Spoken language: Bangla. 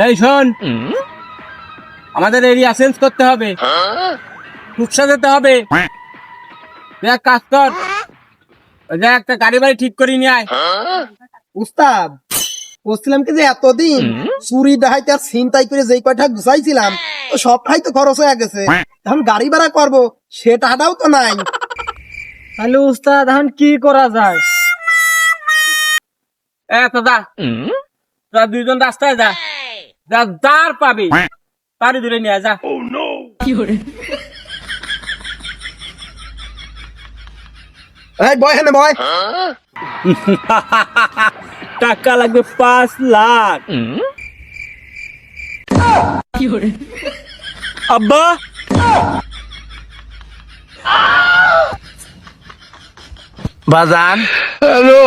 এই শোন, আমাদের এরিয়া চেঞ্জ করতে হবে, রূপসা যেতে হবে। তুই এক কাজ কর, ওই যে একটা গাড়ি বাড়ি ঠিক করে নিয়ে আয়। উস্তাদ বলছিলাম কি যে এতদিন চুরি ডাহাইতে আর ছিনতাই করে যেই কয়টা গুছাইছিলাম তো সবটাই তো খরচ হয়ে গেছে। এখন গাড়ি ভাড়া করবো সে টাকাটাও তো নাই। তাহলে উস্তাদ এখন কি করা যায়? তো যা, তোরা দুইজন রাস্তায় যা, যা যার পাবি তারই দূরে নিয়ে আয়, যা। এই বয় হেনে বয়। টাকা লাগবে 5 লাখ। আব্বা, বাজান, হ্যালো।